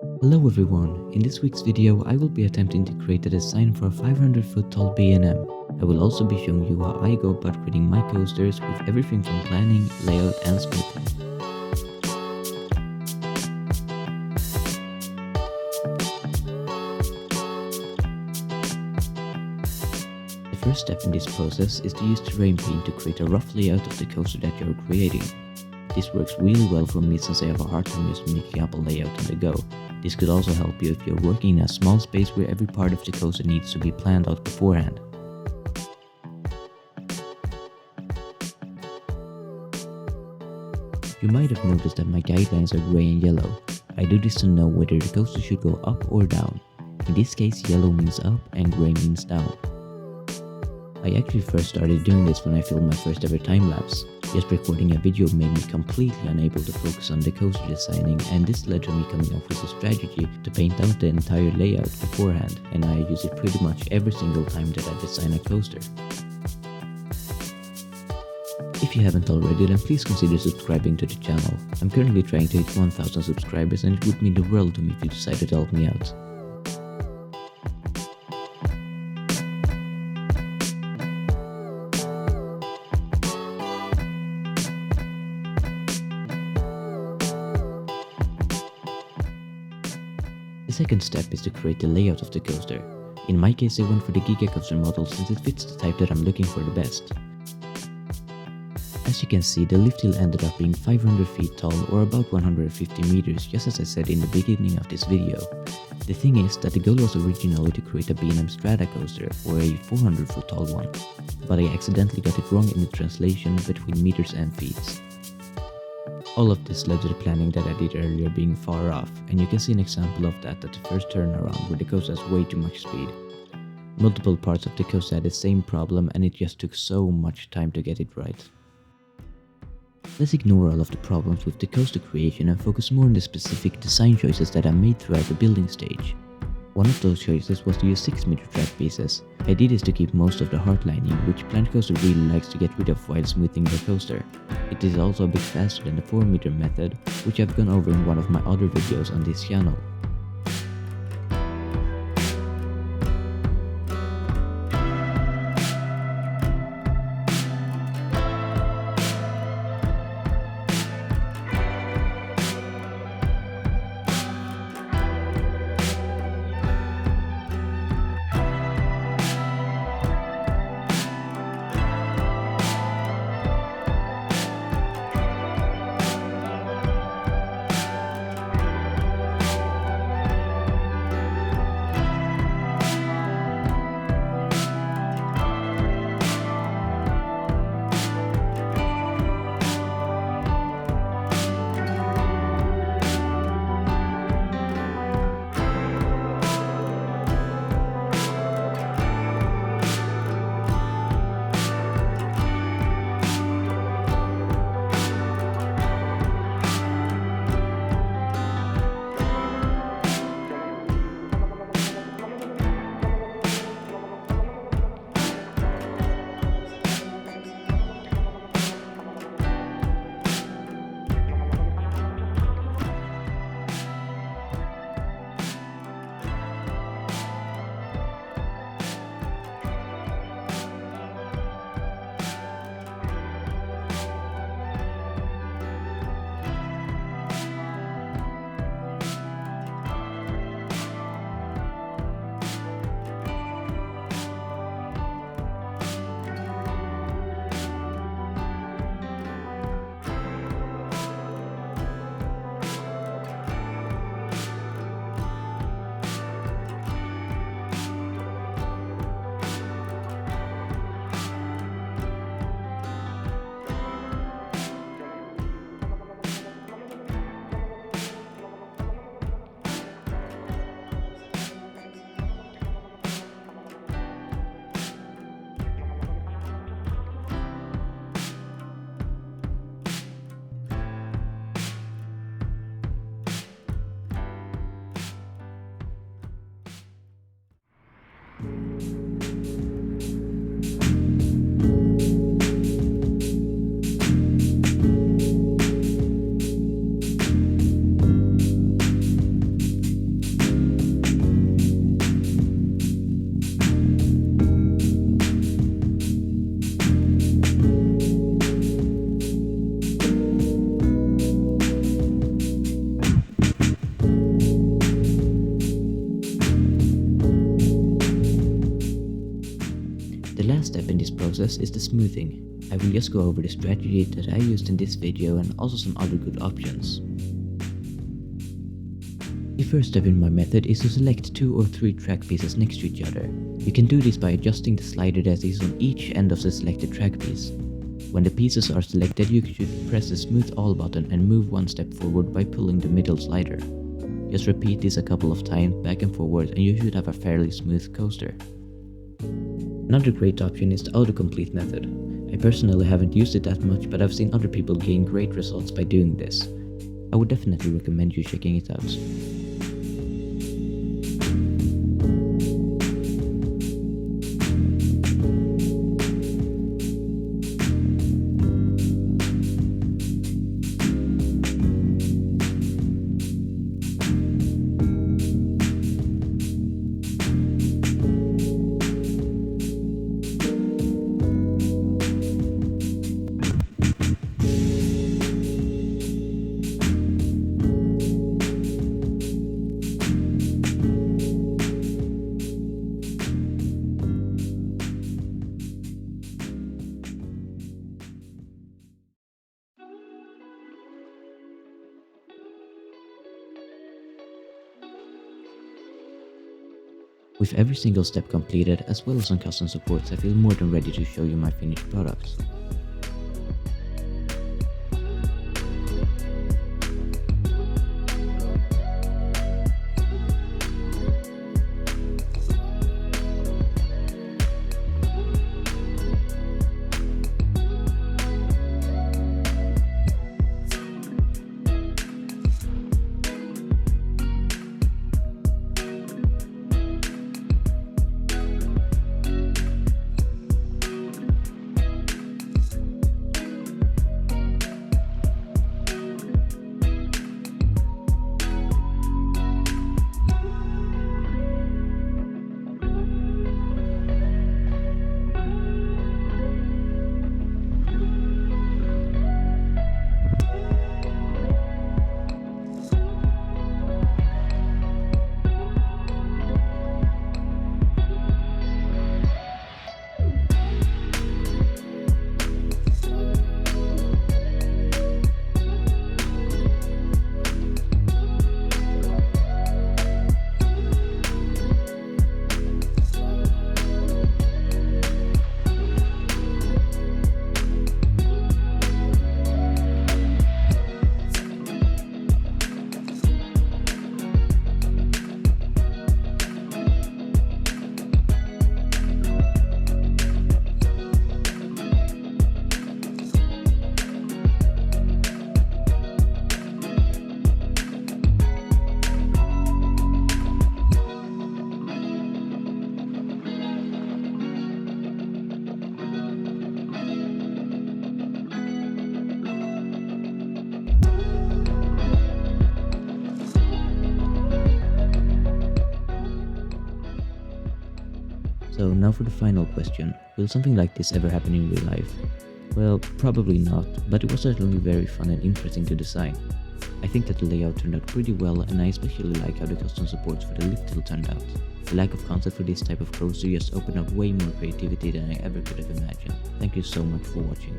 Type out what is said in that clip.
Hello everyone, in this week's video I will be attempting to create a design for a 500 foot tall B&M. I will also be showing you how I go about creating my coasters with everything from planning, layout and smithing. The first step in this process is to use terrain paint to create a rough layout of the coaster that you are creating. This works really well for me since I have a hard time just making up a layout on the go. This could also help you if you're working in a small space where every part of the coaster needs to be planned out beforehand. You might have noticed that my guidelines are grey and yellow. I do this to know whether the coaster should go up or down. In this case, yellow means up and grey means down. I actually first started doing this when I filmed my first ever time-lapse. Just recording a video made me completely unable to focus on the coaster designing, and this led to me coming up with a strategy to paint out the entire layout beforehand, and I use it pretty much every single time that I design a coaster. If you haven't already, then please consider subscribing to the channel. I'm currently trying to hit 1000 subscribers and it would mean the world to me if you decided to help me out. The second step is to create the layout of the coaster. In my case I went for the Giga Coaster model since it fits the type that I'm looking for the best. As you can see, the lift hill ended up being 500 feet tall or about 150 meters, just as I said in the beginning of this video. The thing is that the goal was originally to create a B&M Strata coaster or a 400 foot tall one, but I accidentally got it wrong in the translation between meters and feet. All of this led to the planning that I did earlier being far off, and you can see an example of that at the first turnaround where the coaster has way too much speed. Multiple parts of the coaster had the same problem and it just took so much time to get it right. Let's ignore all of the problems with the coaster creation and focus more on the specific design choices that I made throughout the building stage. One of those choices was to use 6-meter track pieces. I did this to keep most of the hard lining, which Plant Coaster really likes to get rid of while smoothing their coaster. It is also a bit faster than the 4-meter method, which I've gone over in one of my other videos on this channel. process is the smoothing. I will just go over the strategy that I used in this video and also some other good options. The first step in my method is to select 2 or 3 track pieces next to each other. You can do this by adjusting the slider that is on each end of the selected track piece. When the pieces are selected, you should press the smooth all button and move one step forward by pulling the middle slider. Just repeat this a couple of times back and forward and you should have a fairly smooth coaster. Another great option is the autocomplete method. I personally haven't used it that much, but I've seen other people gain great results by doing this. I would definitely recommend you checking it out. With every single step completed, as well as some custom supports, I feel more than ready to show you my finished products. So now for the final question, will something like this ever happen in real life? Well, probably not, but it was certainly very fun and interesting to design. I think that the layout turned out pretty well, and I especially like how the custom supports for the lift hill turned out. The lack of concept for this type of coaster just opened up way more creativity than I ever could have imagined. Thank you so much for watching.